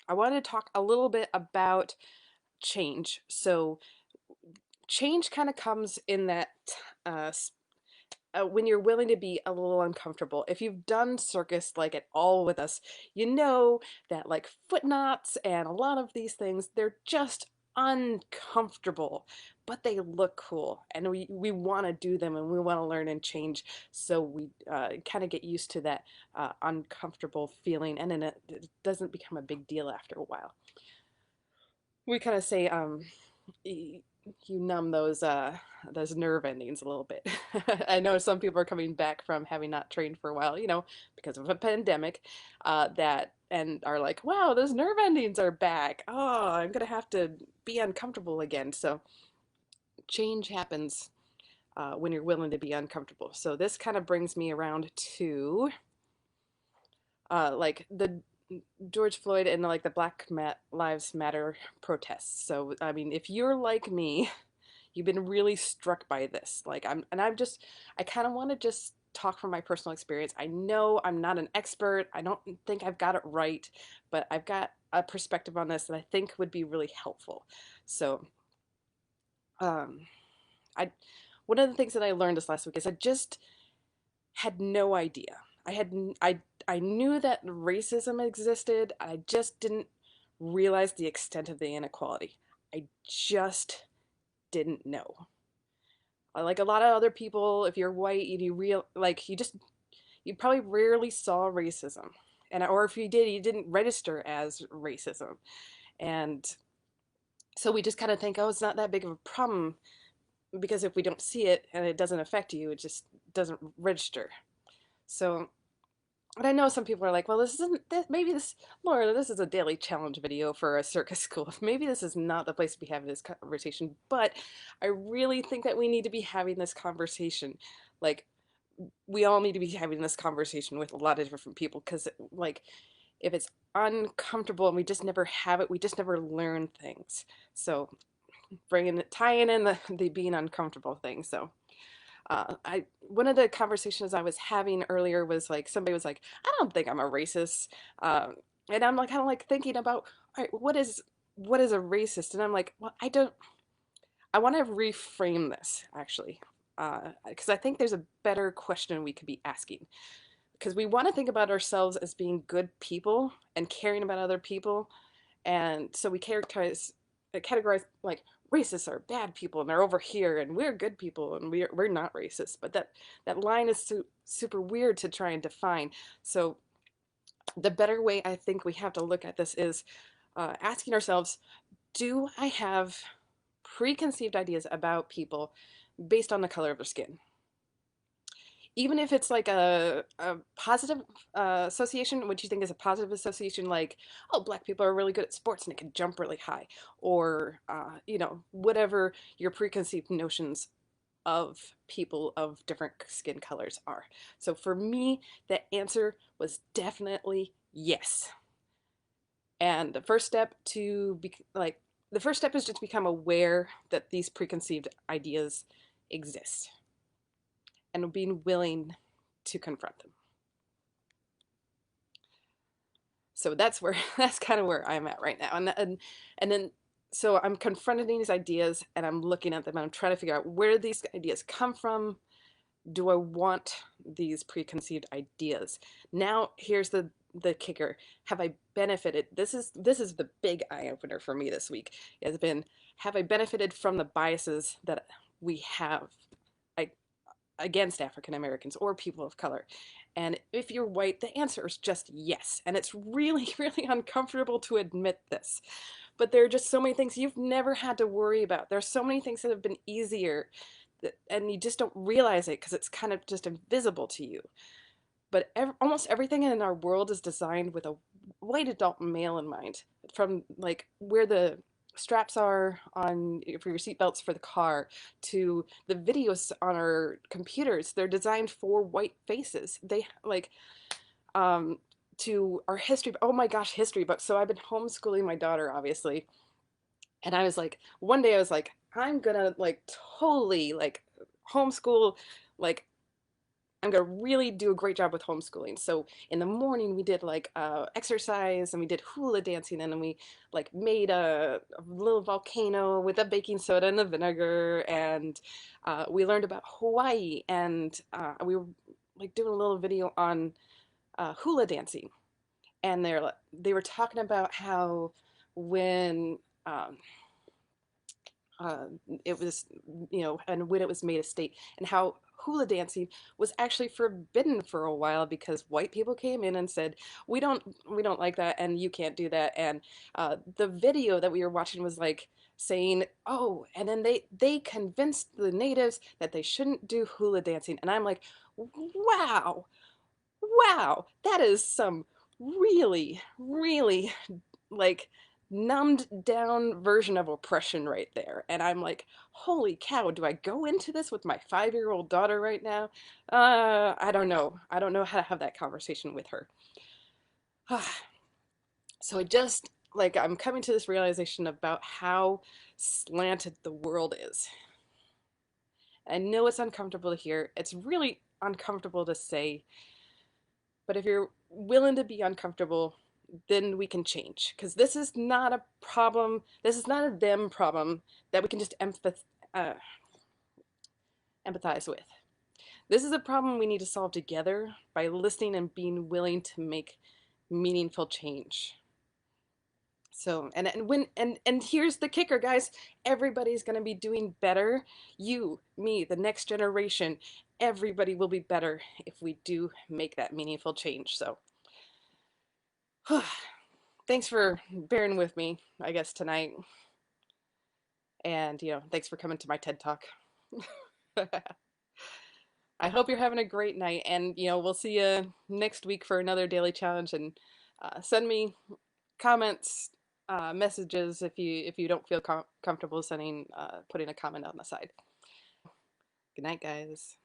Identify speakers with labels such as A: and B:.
A: I wanted to talk a little bit about change. So, change kind of comes in that uh, when you're willing to be a little uncomfortable. If you've done circus like at all with us, you know that like foot knots and a lot of these things, they're just uncomfortable, but they look cool and we want to do them and we want to learn and change. So we kind of get used to that uncomfortable feeling, and then it doesn't become a big deal after a while. We kind of say you numb those nerve endings a little bit. I know some people are coming back from having not trained for a while, because of a pandemic, that and are like, wow, those nerve endings are back. Oh, I'm gonna have to be uncomfortable again. So change happens when you're willing to be uncomfortable. So this kind of brings me around to like the George Floyd and like the Lives Matter protests. So I mean, if you're like me, you've been really struck by this. I kind of want to just talk from my personal experience. I know I'm not an expert. I don't think I've got it right, but I've got a perspective on this that I think would be really helpful. So, um, I one of the things that I learned this last week is I just had no idea. I knew that racism existed. I just didn't realize the extent of the inequality. I just didn't know. Like a lot of other people, if you're white, you probably rarely saw racism, and or if you did, you didn't register as racism, and so we just kind of think, oh, it's not that big of a problem because if we don't see it and it doesn't affect you, it just doesn't register. So, and I know some people are like, well, this isn't that maybe this Laura, this is a daily challenge video for a circus school. Maybe this is not the place to be having this conversation, but I really think that we need to be having this conversation. Like, we all need to be having this conversation with a lot of different people because, like, if it's uncomfortable and we just never have it, we just never learn things. So, tying in the being uncomfortable thing. So, I one of the conversations I was having earlier was like somebody was like, I don't think I'm a racist, and I'm like kind of like thinking about, all right, what is a racist? And I'm like, well, I don't. I want to reframe this actually, because I think there's a better question we could be asking. Because we want to think about ourselves as being good people and caring about other people, and so we categorize like racists are bad people and they're over here and we're good people and we're not racist, but that line is super weird to try and define. So the better way I think we have to look at this is asking ourselves, do I have preconceived ideas about people based on the color of their skin? Even if it's like a positive association, what you think is a positive association, like, oh, black people are really good at sports and they can jump really high, or, whatever your preconceived notions of people of different skin colors are. So for me, the answer was definitely yes. And the first step is just to become aware that these preconceived ideas exist and being willing to confront them. So that's where that's kind of where I'm at right now. And then so I'm confronting these ideas and I'm looking at them and I'm trying to figure out where these ideas come from. Do I want these preconceived ideas? Now here's the kicker. Have I benefited? This is the big eye opener for me this week. Has been, have I benefited from the biases that we have against African Americans or people of color? And if you're white, the answer is just yes. And it's really, really uncomfortable to admit this. But there are just so many things you've never had to worry about. There are so many things that have been easier, and you just don't realize it because it's kind of just invisible to you. But almost everything in our world is designed with a white adult male in mind, from like where the straps are on for your seatbelts for the car to the videos on our computers. They're designed for white faces. They like to our history. Oh my gosh, history books. So I've been homeschooling my daughter, obviously, and I was like, one day I was like, I'm gonna like totally like homeschool like I'm gonna really do a great job with homeschooling. So in the morning we did like exercise and we did hula dancing and then we like made a little volcano with a baking soda and the vinegar and we learned about Hawaii and we were like doing a little video on hula dancing and they were talking about how when um, uh, it was, and when it was made a state, and how hula dancing was actually forbidden for a while because white people came in and said, we don't like that, and you can't do that. And the video that we were watching was like saying, oh, and then they convinced the natives that they shouldn't do hula dancing, and I'm like, wow, wow, that is some really, really like numbed down version of oppression right there. And I'm like, holy cow, do I go into this with my 5-year-old daughter right now? I don't know. I don't know how to have that conversation with her. So I just like I'm coming to this realization about how slanted the world is. I know it's uncomfortable to hear. It's really uncomfortable to say, but if you're willing to be uncomfortable, then we can change. Because this is not a problem. This is not a them problem that we can just uh, empathize with. This is a problem we need to solve together by listening and being willing to make meaningful change. So and here's the kicker, guys. Everybody's gonna be doing better. You, me, the next generation, everybody will be better if we do make that meaningful change. So thanks for bearing with me, I guess, tonight. And, thanks for coming to my TED Talk. I hope you're having a great night. And, we'll see you next week for another daily challenge. And send me comments, messages if you don't feel comfortable sending putting a comment on the side. Good night, guys.